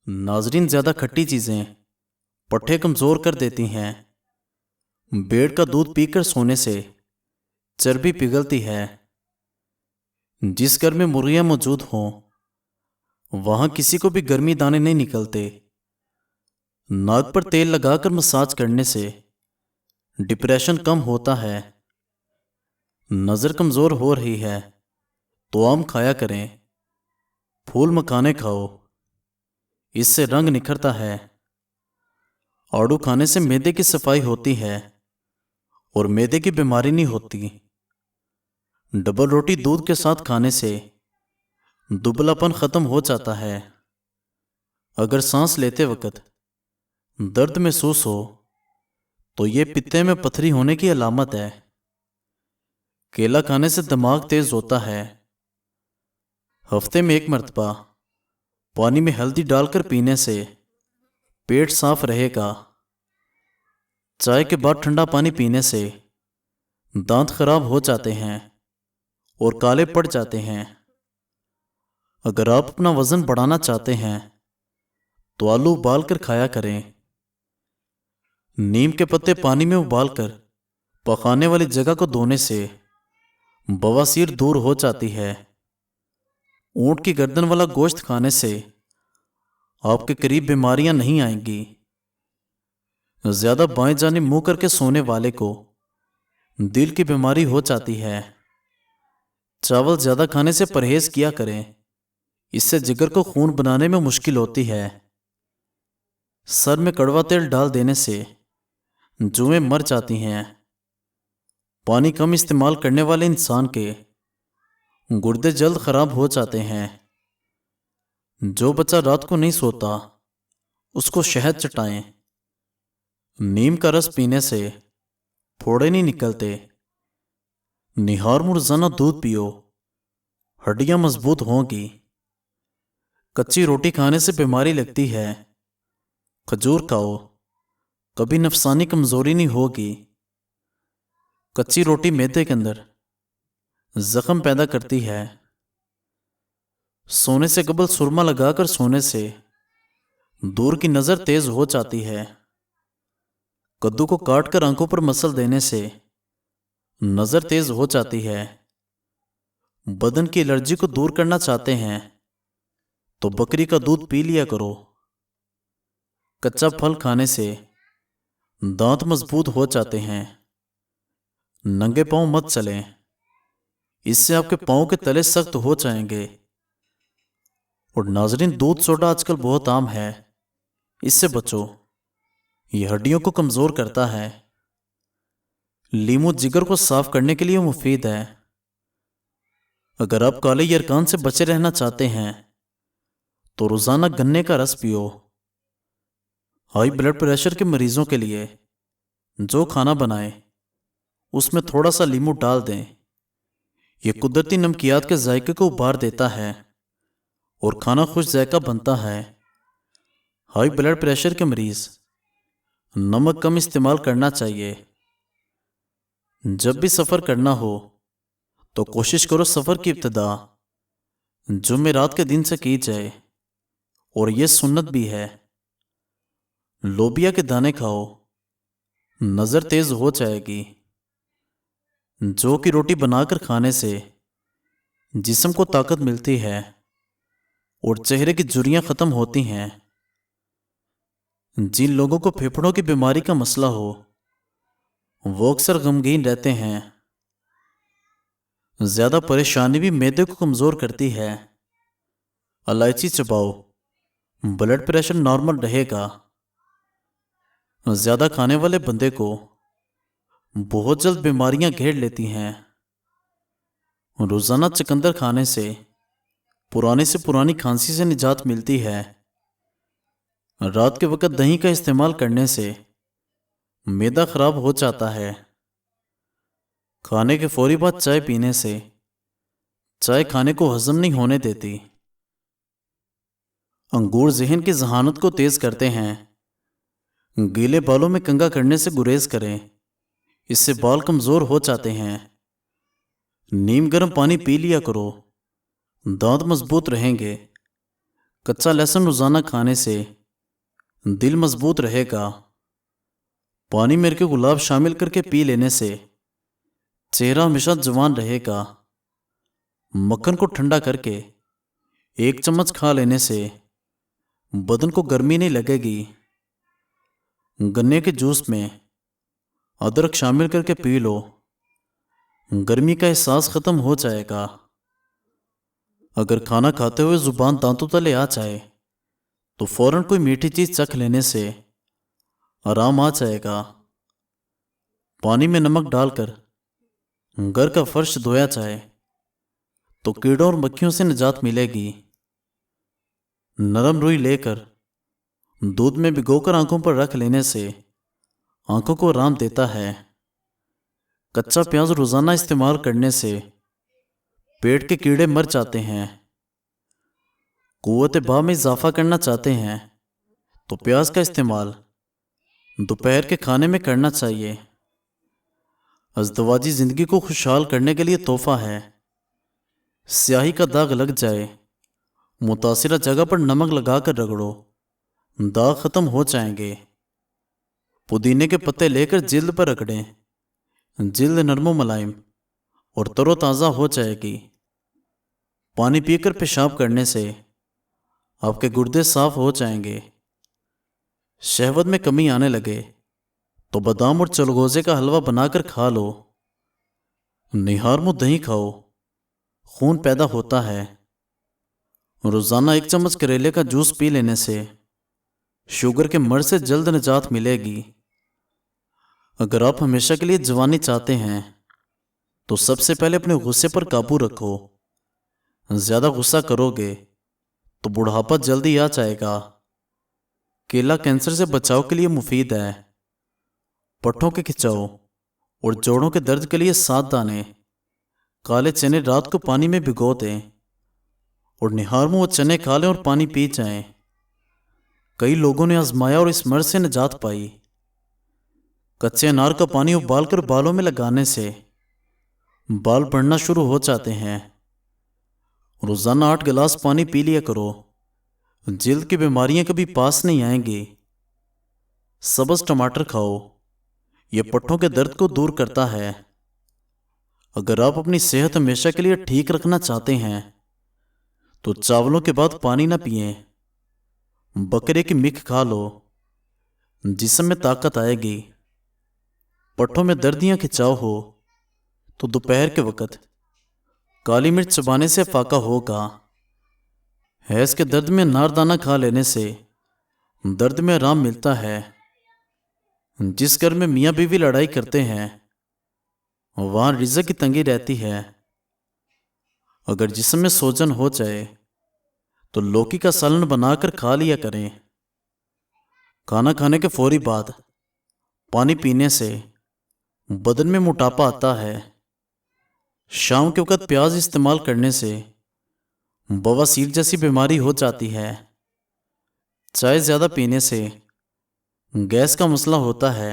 नाजरीन, ज़्यादा खट्टी चीज़ें पट्ठे कमज़ोर कर देती हैं। भेड़ का दूध पीकर सोने से चर्बी पिघलती है। जिस घर में मुर्गियाँ मौजूद हों वहाँ किसी को भी गर्मी दाने नहीं निकलते। नाक पर तेल लगाकर मसाज करने से डिप्रेशन कम होता है। नज़र कमज़ोर हो रही है तो आम खाया करें। फूल मखाने खाओ, इससे रंग निखरता है। आड़ू खाने से मैदे की सफाई होती है और मैदे की बीमारी नहीं होती। डबल रोटी दूध के साथ खाने से दुबलापन खत्म हो जाता है। अगर सांस लेते वक्त दर्द महसूस हो तो ये पित्ते में पथरी होने की अलामत है। केला खाने से दिमाग तेज होता है। हफ्ते में एक मर्तबा पानी में हल्दी डालकर पीने से पेट साफ रहेगा। चाय के बाद ठंडा पानी पीने से दांत खराब हो जाते हैं और काले पड़ जाते हैं। अगर आप अपना वजन बढ़ाना चाहते हैं तो आलू उबाल कर खाया करें। नीम के पत्ते पानी में उबालकर पकाने वाली जगह को धोने से बवासीर दूर हो जाती है। ऊंट की गर्दन वाला गोश्त खाने से आपके करीब बीमारियां नहीं आएंगी। ज्यादा बाएं जाने मुंह करके सोने वाले को दिल की बीमारी हो जाती है। चावल ज्यादा खाने से परहेज किया करें, इससे जिगर को खून बनाने में मुश्किल होती है। सर में कड़वा तेल डाल देने से जुएं मर जाती हैं। पानी कम इस्तेमाल करने वाले इंसान के गुर्दे जल्द खराब हो जाते हैं। जो बच्चा रात को नहीं सोता उसको शहद चटाएं। नीम का रस पीने से फोड़े नहीं निकलते। निहार रोजाना दूध पियो, हड्डियां मजबूत होंगी। कच्ची रोटी खाने से बीमारी लगती है। खजूर खाओ, कभी नफसानी कमजोरी नहीं होगी। कच्ची रोटी मैदे के अंदर जख्म पैदा करती है। सोने से कबल सुरमा लगाकर सोने से दूर की नजर तेज हो जाती है। कद्दू को काट कर आंखों पर मसल देने से नजर तेज हो जाती है। बदन की एलर्जी को दूर करना चाहते हैं तो बकरी का दूध पी लिया करो। कच्चा फल खाने से दांत मजबूत हो जाते हैं। नंगे पांव मत चलें, इससे आपके पांव के तले सख्त हो जाएंगे। और नाजरीन, दूध सोडा आजकल बहुत आम है, इससे बचो, यह हड्डियों को कमजोर करता है। लीमू जिगर को साफ करने के लिए मुफीद है। अगर आप काले यरकान से बचे रहना चाहते हैं तो रोजाना गन्ने का रस पियो। हाई ब्लड प्रेशर के मरीजों के लिए जो खाना बनाएं उसमें थोड़ा सा लीमू डाल दें। यह कुदरती नमकियात के जायके को उभार देता है और खाना खुश जायका बनता है। हाई ब्लड प्रेशर के मरीज नमक कम इस्तेमाल करना चाहिए। जब भी सफ़र करना हो तो कोशिश करो सफ़र की इब्तिदा जुमेरात के दिन से की जाए, और यह सुन्नत भी है। लोबिया के दाने खाओ, नज़र तेज हो जाएगी। जौ की रोटी बनाकर खाने से जिस्म को ताकत मिलती है और चेहरे की झुर्रियां खत्म होती हैं। जिन लोगों को फेफड़ों की बीमारी का मसला हो वो अक्सर गमगीन रहते हैं। ज्यादा परेशानी भी मैदे को कमजोर करती है। इलायची चबाओ, ब्लड प्रेशर नॉर्मल रहेगा। ज्यादा खाने वाले बंदे को बहुत जल्द बीमारियां घेर लेती हैं। रोजाना चुकंदर खाने से पुरानी से पुरानी खांसी से निजात मिलती है। रात के वक्त दही का इस्तेमाल करने से मैदा खराब हो जाता है। खाने के फौरी बाद चाय पीने से चाय खाने को हजम नहीं होने देती। अंगूर जहन की जहानत को तेज करते हैं। गीले बालों में कंघा करने से गुरेज करें, इससे बाल कमजोर हो जाते हैं। नीम गर्म पानी पी लिया करो, दांत मजबूत रहेंगे। कच्चा लहसुन रोज़ाना खाने से दिल मजबूत रहेगा। पानी में के गुलाब शामिल करके पी लेने से चेहरा हमेशा जवान रहेगा। मक्खन को ठंडा करके 1 चम्मच खा लेने से बदन को गर्मी नहीं लगेगी। गन्ने के जूस में अदरक शामिल करके पी लो, गर्मी का एहसास ख़त्म हो जाएगा। अगर खाना खाते हुए ज़ुबान दांतों तले आ जाए तो फ़ौरन कोई मीठी चीज़ चख लेने से आराम आ जाएगा। पानी में नमक डालकर घर का फर्श धोया जाए तो कीड़ों और मक्खियों से निजात मिलेगी। नरम रुई लेकर दूध में भिगोकर आंखों पर रख लेने से आंखों को आराम देता है। कच्चा प्याज रोज़ाना इस्तेमाल करने से पेट के कीड़े मर जाते हैं। कुव्वत बा में इजाफा करना चाहते हैं तो प्याज का इस्तेमाल दोपहर के खाने में करना चाहिए। अज़दवाजी ज़िंदगी को खुशहाल करने के लिए तोहफा है। स्याही का दाग लग जाए, मुतासिरा जगह पर नमक लगाकर रगड़ो, दाग ख़त्म हो जाएंगे। पुदीने के पत्ते लेकर जिल्द पर रगड़ें, जिल्द नरम मुलायम और तरोताज़ा हो जाएगी। पानी पीकर पेशाब करने से आपके गुर्दे साफ हो जाएंगे। शहवत में कमी आने लगे तो बादाम और चलगोज़े का हलवा बनाकर खा लो। निहार मुँह दही खाओ, खून पैदा होता है। रोज़ाना 1 चम्मच करेले का जूस पी लेने से शुगर के मर्ज से जल्द निजात मिलेगी। अगर आप हमेशा के लिए जवानी चाहते हैं तो सबसे पहले अपने गुस्से पर काबू रखो। ज़्यादा गुस्सा करोगे तो बुढ़ापा जल्दी आ जाएगा। केला कैंसर से बचाव के लिए मुफीद है। पट्टों के खिंचाव और जोड़ों के दर्द के लिए 7 दाने काले चने रात को पानी में भिगो दें और निहार मुँह चने खा लें और पानी पी जाएं। कई लोगों ने आजमाया और इस मर्ज से निजात पाई। कच्चे अनार का पानी उबालकर बालों में लगाने से बाल बढ़ना शुरू हो जाते हैं। रोज़ाना 8 गिलास पानी पी लिया करो, जिल्द की बीमारियां कभी पास नहीं आएंगी। सब्ज़ टमाटर खाओ, यह पट्टों के दर्द को दूर करता है। अगर आप अपनी सेहत हमेशा के लिए ठीक रखना चाहते हैं तो चावलों के बाद पानी ना पिएं। बकरे की मीख खा लो, जिस्म में ताकत आएगी। पट्टों में दर्द या खिंचाव हो तो दोपहर के वक़्त काली मिर्च चबाने से फाका होगा। हैज़ के दर्द में नारदाना खा लेने से दर्द में आराम मिलता है। जिस घर में मियाँ बीवी लड़ाई करते हैं वहाँ रिज़्क की तंगी रहती है। अगर जिस्म में सोजन हो जाए तो लौकी का सालन बनाकर खा लिया करें। खाना खाने के फौरी बाद पानी पीने से बदन में मोटापा आता है। शाम के वक़्त प्याज इस्तेमाल करने से बवासीर जैसी बीमारी हो जाती है। चाय ज़्यादा पीने से गैस का मसला होता है।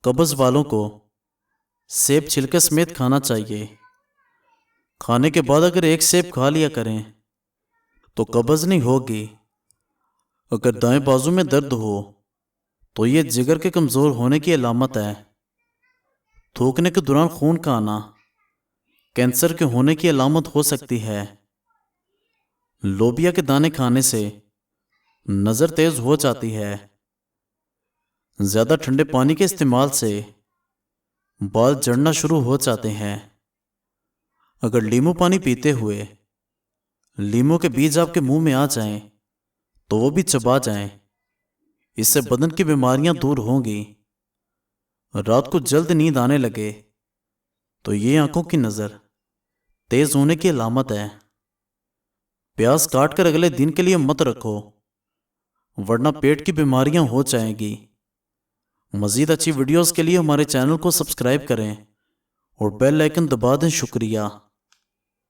कब्ज़ वालों को सेब छिलके समेत खाना चाहिए। खाने के बाद अगर 1 सेब खा लिया करें तो कब्ज़ नहीं होगी। अगर दाएं बाजू में दर्द हो तो ये जिगर के कमज़ोर होने की अलामत है। थूकने के दौरान खून का आना कैंसर के होने की अलामत हो सकती है। लोबिया के दाने खाने से नज़र तेज हो जाती है। ज़्यादा ठंडे पानी के इस्तेमाल से बाल झड़ना शुरू हो जाते हैं। अगर लीमू पानी पीते हुए लीमू के बीज आपके मुंह में आ जाएं तो वो भी चबा जाएं। इससे बदन की बीमारियां दूर होंगी। रात को जल्द नींद आने लगे तो ये आंखों की नज़र तेज होने की अलामत है। प्याज काट कर अगले दिन के लिए मत रखो, वरना पेट की बीमारियां हो जाएंगी। मज़ीद अच्छी वीडियोस के लिए हमारे चैनल को सब्सक्राइब करें और बेल आइकन दबा दें। शुक्रिया।